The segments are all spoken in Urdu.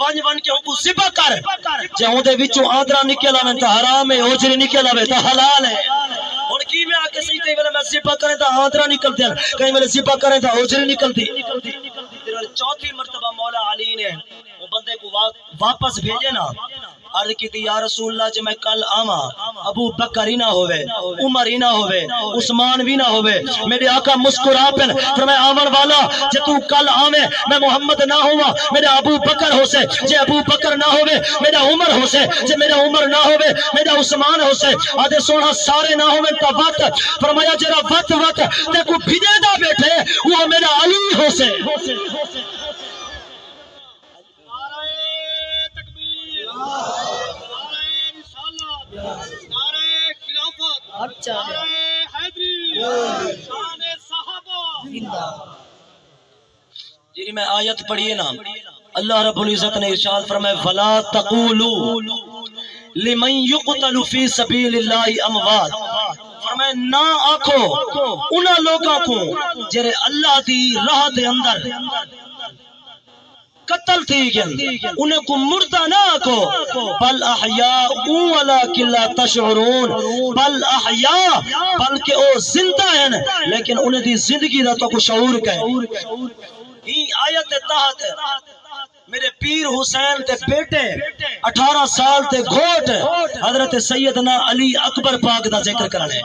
ون ون کے کو ذبح کر جے اودے وچوں آدرا نکل آوے تے حرام ہے اوجری نکل آوے تے حلال ہے ہن کی میں آ کے صحیح کئی ویلے میں ذبح کرے تے آدرا نکلدے کئی ویلے ذبح کرے تے اوجری نکلدی چوتھی مرتبہ مولا علی نے وہ بندے کو واپس بھیجے نا عرض کی تھی یا رسول اللہ جے میں کل آما ابو بکر ہی نہ ہوئے عمر ہی نہ ہوئے عثمان بھی نہ ہوئے میرے آقا مسکرا پن فرمایا آون والا جے تو کل آوے میں محمد نہ ہوا میرے ابو بکر ہو سے جے ابو بکر نہ ہوئے میرا عمر ہو سے جے میرا عمر نہ ہوئے میرا عثمان ہو سے آدھے سونا سارے نہ ہوئے تا وقت فرمایا جرا وقت تے کو بھیجے دا بیٹھے وہ میرا علی ہو سے جی میں آیت پڑھیے نا اللہ رب العزت نے ارشاد فرمائے فلا تقولوا لمن يقتل في سبيل الله اموات فرمائے نہ آکھو انہاں لوگاں کو جڑے اللہ دی راہ دے اندر قتل تھی گئن انہیں کو مردہ نہ آکھو بل احیاء ولکن لا تشعرون بل احیاء بلکہ او زندہ ہیں لیکن انہیں دی زندگی دا تو کو شعور کہے ہی آیت تحت میرے پیر حسین تے بیٹے 18 سال تے گھوٹ حضرت سیدنا علی اکبر پاک دا ذکر کرنے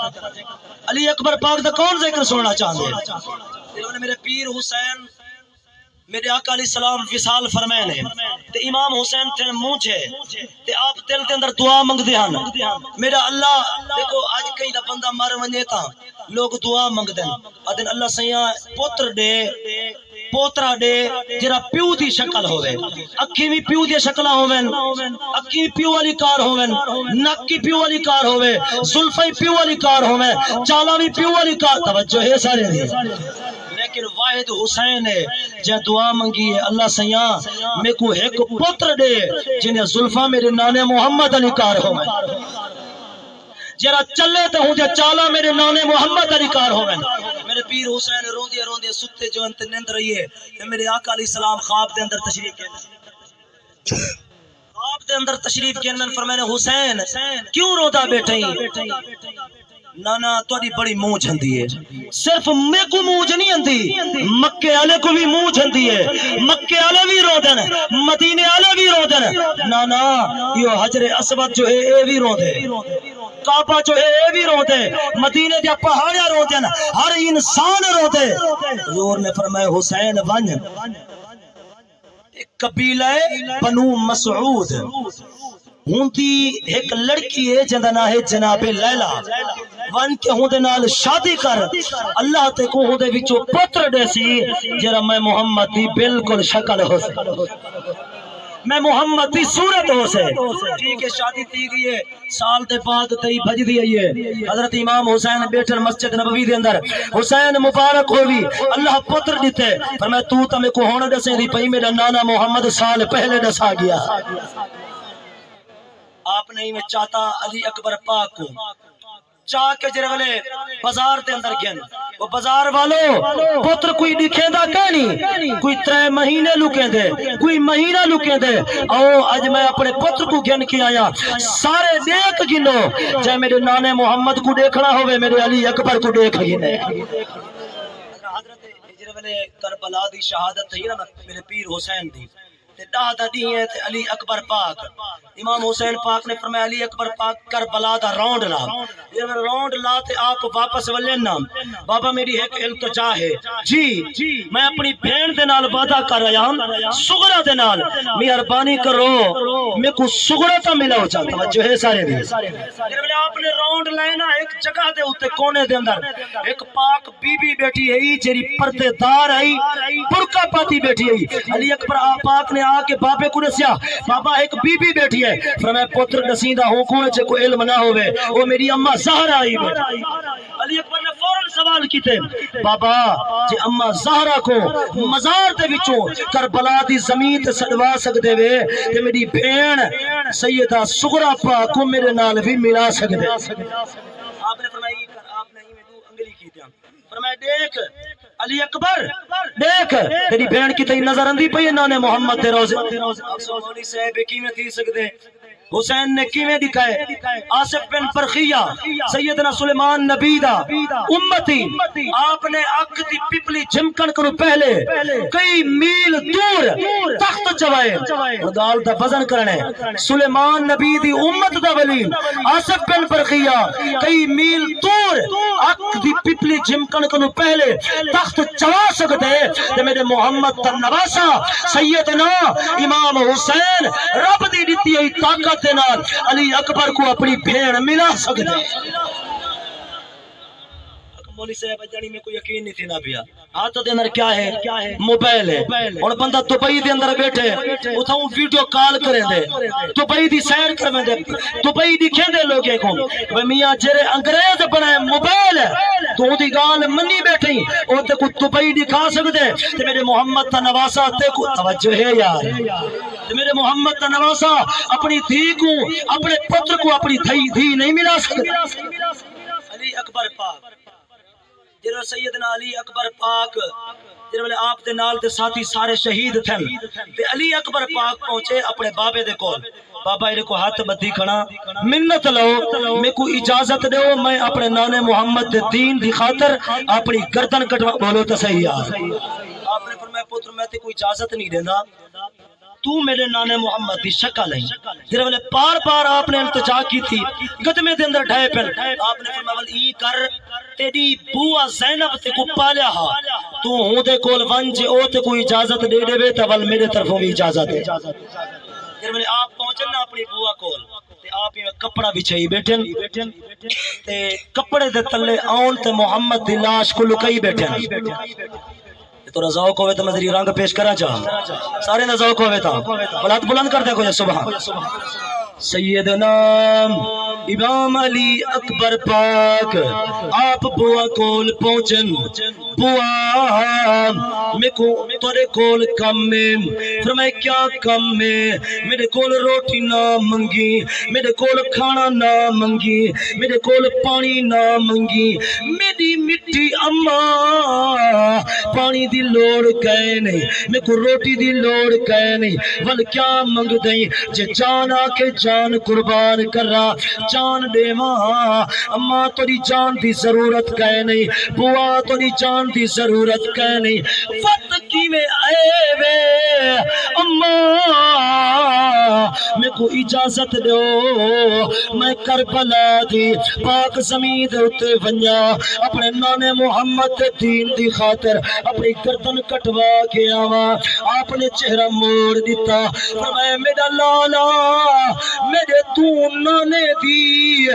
علی اکبر پاک دا کون ذکر سننا چاہتے ہیں میرے پیر حسین میرے آقا علیہ السلام وصال فرمائے نے تے امام حسین تے مونجھے تے آپ دل دے اندر دعا منگ دے ہن میرا اللہ دیکھو آج کئی دا بندہ مر ونجے تا لوگ دعا منگ دین ادن اللہ سیاں پوتر دے پوترا دے جرا پیو دی شکل ہوئے اکھی بھی پیو دی شکلہ ہوئے اکھی پیو والی کار ہوئے نک کی پیو والی کار ہوئے زلفی پیو والی کار ہوئے چالا بھی پیو والی کار توجہ ہے سارے دی لیکن واحد حسین ہے جہاں دعا منگی ہے اللہ سیاں میں کو ایک پتر دے جنہیں زلفہ میرے نانے محمد علی کار ہوئے جرا چلے تو ہوں جا چالا میرے نانے محمد علی کار ہوئے میرے پیر حسین روندے روندے ستے جو انت نیند رہی ہے میرے آقا علیہ السلام خواب دے اندر تشریف کے خواب دے اندر تشریف کے اندر فرمائے حسین کیوں رودا بیٹھے ہی نانا توڑی بڑی موج ہندی ہے صرف میں کو موج نہیں ہندی مکے آلے کو بھی موج ہندی ہے مکے آلے بھی رو دن مدینے آلے بھی رو دن نانا یہ حجر اسود جو ہے اے بھی رو دے کعبہ جو ہے اے بھی رو دے مدینے دیا پہاڑیاں رو دن ہر انسان رو دے حضور نے فرمائے حسین ون ایک قبیلہ بنو مسعود ہونتی ایک لڑکی ہے جندہ نہ ہے جناب لیلہ ون کے ہوندے نال شادی کر اللہ تے کو ہوندے وچوں پتر دے سی جرا میں محمد دی بالکل شکل ہو سے میں محمد دی صورت ہو سے ٹھیک ہے شادی تھی گئی ہے سال دے بعد تئی بھج دی ہے حضرت امام حسین بیٹھن مسجد نبوی دے اندر حسین مبارک ہوئی اللہ پتر دیتے فرمایا تو تمہیں کو ہونے دسے دی پئی میرا نانا محمد سال پہلے دسا گیا آپ نہیں میں چاہتا علی اکبر پاک کو چاہ کے جرولے بازار دے اندر گئن وہ بازار والو پتر کوئی دکھیں دا کہنی کوئی 3 مہینے لکیں دے کوئی مہینہ لکیں دے او آج میں اپنے پتر کو گھن کے آیا سارے دیکھ گنو جائے میرے نانے محمد کو دیکھنا ہوئے میرے علی اکبر کو دیکھ گنے حضرت جرولے کربلا دی شہادت تھی نا میرے پیر حسین دی دہ دی ہے علی اکبر پاک امام حسین پاک نے فرمایا علی اکبر پاک کربلا دا راؤنڈ لا جب راؤنڈ لا تے آپ واپس ولینا بابا میری ایک التجا ہے جی میں اپنی بہن دے نال وعدہ کر رہا ہوں سغرا دے نال مہربانی کرو میں کو سغرا تا ملا ہو چاہتا جو ہے سارے دے جب آپ نے راؤنڈ لینا ایک جگہ دے ہوتے کونے دے اندر ایک پاک بی بی بیٹھی ہے جیری پردے دار ہے برقع پاتی بیٹھی ہے علی اکبر پاک نے آکے بابے کو نسیا بابا ایک بی بی بیٹھی ہے فرمایا پتر نسیدہ ہوں کوئے چھے کوئی علم نہ ہوئے وہ میری اممہ زہرہ آئی بیٹھا علی اکبر نے فوراً سوال کی تھے بابا جی اممہ زہرہ کو مزار دے وچوں کربلا دی زمین تے سڑوا سکتے ہوئے کہ میری بین سیدہ سغرا پاک کو میرے نال بھی ملا سکتے آپ نے فرمایا آپ نے ہی میں دو انگلی کی تھی فرمایا دیکھ علی اکبر دیکھ تیری بہن کی تئی نظر اندی پئی نانے محمد دے روزے مولوی صاحب کیویں تھی سکدے حسین نے کیویں دکھائے آصف بن پرخیہ سیدنا سلیمان نبی دا امتی آپ نے اک دی پپلی جھمکن کرو پہلے کئی میل دور تخت چوائے دال دا وزن کرنے سلیمان نبی دی امت دا ولی آصف بن پرخیہ کئی میل دور اک دی پپلی جھمکن کرو پہلے تخت چوا سکتے تے میرے محمد دا نواسا سیدنا امام حسین رب دی دیتی ہے طاقت علی اکبر کو اپنی بھیڑ ملا سکتے مولی صاحب جانی میں کوئی یقین نہیں تھی نہ پیا ہاتھ دے اندر کیا ہے موبائل ہے اور بندہ دبئی دے اندر بیٹھے اتھاں ویڈیو کال کریں دے دبئی دی سیر کرویں دے دبئی دی کھیندے لوگے کو وہ میاں جڑے انگریز بنائے موبائل تو دی گال منی بیٹھی او تے کو دبئی دکھا سکدے تے میرے محمد دا نواسا تے کو توجہ ہے یار تے میرے محمد دا نواسا اپنی دھی کو اپنے پتر کو اپنی دھی نہیں ملا سکتا علی اکبر پاک جنہوں سیدنا علی اکبر پاک جنہوں آپ دے نال دے ساتھی سارے شہید تھے تے علی اکبر پاک پہنچے اپنے بابے دے کول بابا ایرے کو ہاتھ بدھی کھڑا منت لو میں کو اجازت دے میں اپنے نانے محمد دے دین دی خاطر اپنی گردن کٹوا بولو تو صحیح آپ نے فرمایا پتر میں تے کوئی اجازت نہیں دینا تو میرے نانے محمد دی شکل ہے جنہوں والے پار پار آپ نے التجا کی تھی قدمے دے اندر ڈھائے پہن آپ نے فرمایا ای کر تیری بوا زینب تے کو پالیا ہا تو ہوں دے کول ونج او تے کوئی اجازت دے دے بے تول میرے طرفوں بھی اجازت ہے جنہوں آپ پہنچن نا اپنی بوا کول تے آپ یہ کپڑا بچھائی بیٹھن تے کپڑے دے تلے آن تے محمد دی لاش کو لکائی بیٹھن تو رضاوق ہوئے تو میں ذریعہ رنگ پیش کرا چاہا سارے نزاوق ہوئے تھا بلند کر دے کو سبحان سیدنا امام علی اکبر پاک آپ بوا کول پہنچن بوا میں کو تورے کول کم میں فرمائے کیا کم میں میرے کول روٹی نہ منگی میرے کول کھانا نہ منگی میرے کول پانی نہ منگی میری مٹی اماں پانی دی لوڑ کہے نہیں میں کو روٹی دی لوڑ کہے نہیں ول کیا منگ دیں جے جان آکے جان قربان کر رہا جان دے ماں اماں توڑی جان دی ضرورت کہے نہیں بوا توڑی جان دی ضرورت کہے نہیں وقت کی میں آئے وے اماں میں کو اجازت دو میں کربلا دی پاک زمین دے اتے ونیا اپنے نانے محمد دین دی خاطر اپنی گردن کٹوا کے آوا آپ نے چہرہ موڑ دیتا فرمایا میرا لالا میرے تو نانے دی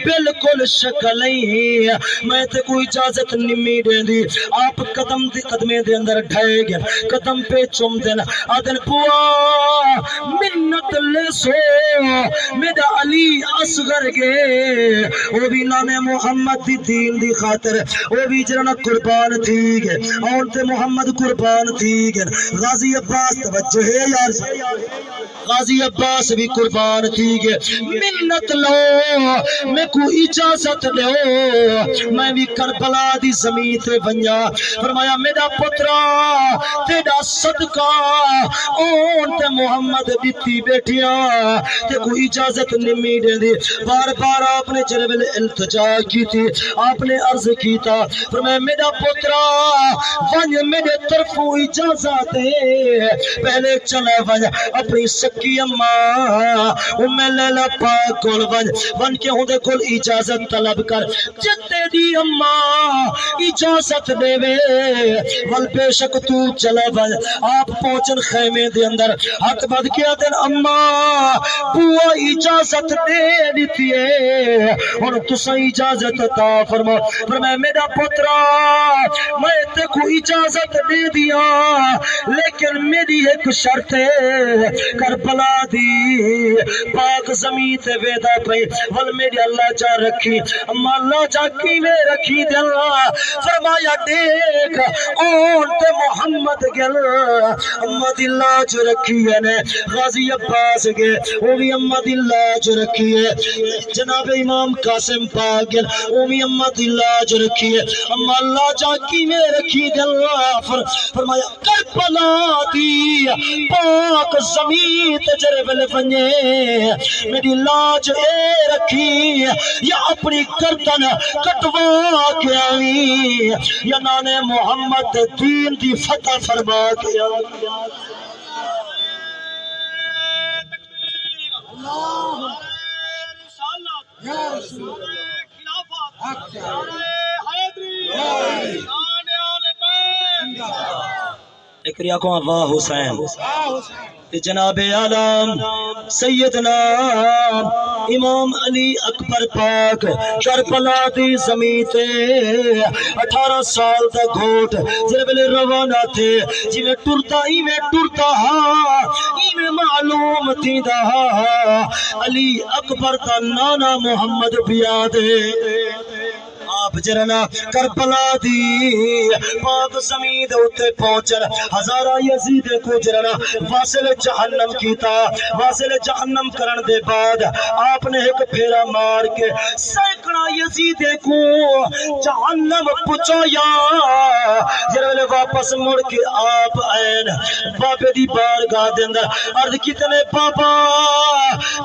بالکل شکل نہیں میں تے کوئی اجازت نمی دے دی آپ قدم دی قدمے دے اندر ڈھائے گئے قدم پہ چم دین آدن پوا منت لے سو میرا علی اصغر گئے وہ بھی نانے محمد دی دین دی خاطر وہ بھی جرنا قربان تھی گئے اور تے محمد قربان تھی گئے غازی عباس توجہ ہے یار غازی عباس بھی قربان تھی گئے منت لو میں کو اجازت دو میں بھی کربلا دی زمین تے ونیا فرمایا میرا پترا تیرا صدقہ اون تے محمد دیتی بیٹھیا تے کو اجازت نمی دے دی بار بار آپ نے جربل التجا کی تھی آپ نے عرض کی تھا فرمایا میرا پترا ونج میرے طرفوں اجازت ہے پہلے چلا ونج اپنی سکی اماں لیلا پاک کول ون کے ہوں دے کول اجازت طلب کر جتے دی اماں اجازت دے وے ول بے شک تو چلا ون آپ پہنچن خیمے دے اندر ہاتھ بد کیا دن اماں بوا اجازت دے دیتی ہے اور تسا اجازت عطا فرما فرمایا میرا پترا میں تے کو اجازت دے دیا لیکن میری ایک شرط ہے کربلا دی پاک زمین تے ویدا پہ ول میری اللہ جا رکھی اما اللہ جا کی میں رکھی دے اللہ فرمایا دیکھ اون تے محمد گل اما دی اللہ جو رکھی ہے نے غازی عباس گے وہ بھی میری اما دی لاج رکھی ہے جناب امام قاسم پاک اومی اما دی لاج رکھی ہے اما اللہ جاکی میں رکھی دل فرمایا کربلا دی پاک زمین تجرے بلے فنجے میری لاج اے رکھی یا اپنی گردن کٹوا کے آئی یا نانے محمد دین دی فتح فرما کے آئی ایک کو اللہ حسین جناب عالم سیدنا امام علی اکبر پاک کربلا دی زمین تے 18 سال دا گھوٹ جڑے ویلے روانہ تھے جویں ٹرتا ایویں ٹرتا ایویں معلوم تھیندا علی اکبر دا نانا محمد پیا دے آپ جرنا کربلا دی پاک زمین اتے پہنچن ہزارہ یزید کو جرنا واصل جہنم کیتا واصل جہنم کرن دے بعد آپ نے ایک پھیرا مار کے سینکڑا یزید کو جہنم پچایا جرنے واپس مڑ کے آپ آئین بابے دی بارگاہ دے اندر عرض کتنے بابا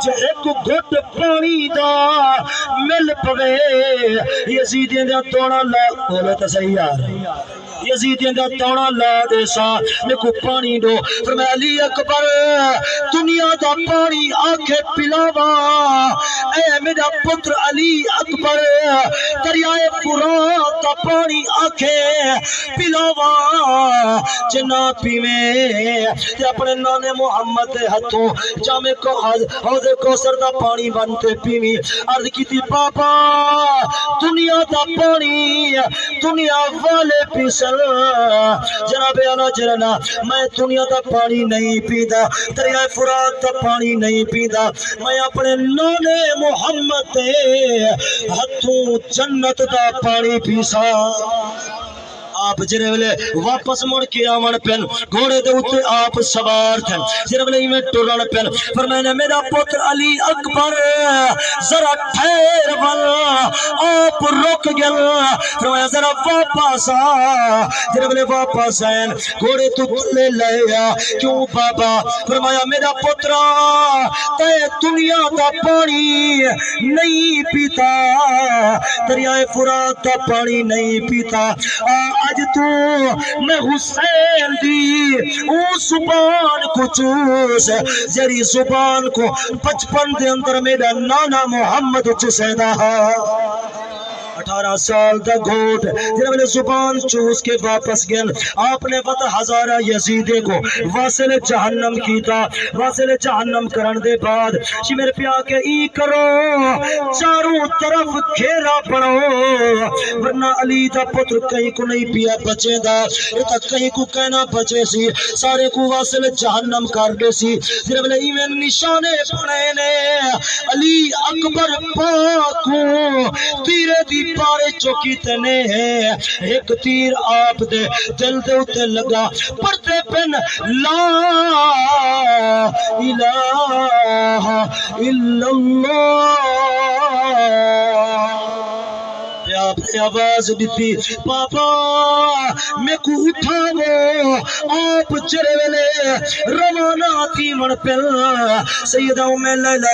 جو ایک گھٹ پانی دا مل پوے یزید دا توڑا لا بولو تو صحیح یار یزیدین دا توڑا لا دے سا میں کو پانی دو فرمایا علی اکبر دنیا دا پانی آنکھیں پلاوا اے میرا پتر علی اکبر دریائے فرات دا پانی آنکھیں پلاوا جنا پی میں تے اپنے نانے محمد دے ہتھوں جامع کو حوض کوثر دا پانی بنتے پیوی عرض کی تھی بابا دنیا دا پانی دنیا والے پیسے جناب اعلیٰ جرنا میں دنیا دا پانی نہیں پیدا دریائے فرات دا پانی نہیں پیدا میں اپنے نانے محمد دے ہتھوں جنت دا پانی پیسا آپ جرے ویلے واپس مڑ کے آون پن گھوڑے دے اوتے آپ سوار تھے جرے ویلے میں ٹرن پن فرمایا میرا پتر علی اکبر ذرا ٹھہر ول آپ رک گیا فرمایا ذرا واپس آ جرے ویلے واپس آئے گھوڑے تو لے لیا کیوں بابا فرمایا میرا پتر تے دنیا دا پانی نہیں پیتا دریائے فرات دا پانی نہیں پیتا آج تو میں حسین دی او زبان کو چوس جری زبان کو بچپن دے اندر میرا نانا محمد چوسیدہ 18 سال دا گھوٹ جنہوں نے زبان چوس کے واپس گئن آپ نے فتح ہزارہ یزیدے کو واصل جہنم کیتا واصل جہنم کرن دے بعد شی میرے پیا کے ای کرو چاروں طرف گھیرا پڑو ورنہ علی دا پتر کہیں کو نہیں پیا بچے دا یہ تک کہیں کو کہنا بچے سی سارے کو واصل جہنم کر دے سی جنہوں نے ایمین نشانے پڑے نے علی اکبر پاکو تیرے دی پارے چوکی تنے ہیں ایک تیر آپ دے دل دے اتے لگا پڑھتے پن لا الہ الا اللہ آپ نے آواز دیتی پاپا میں کو اٹھاو آپ چرے ویلے روانہ تھی من پل سیدہ میں لیلہ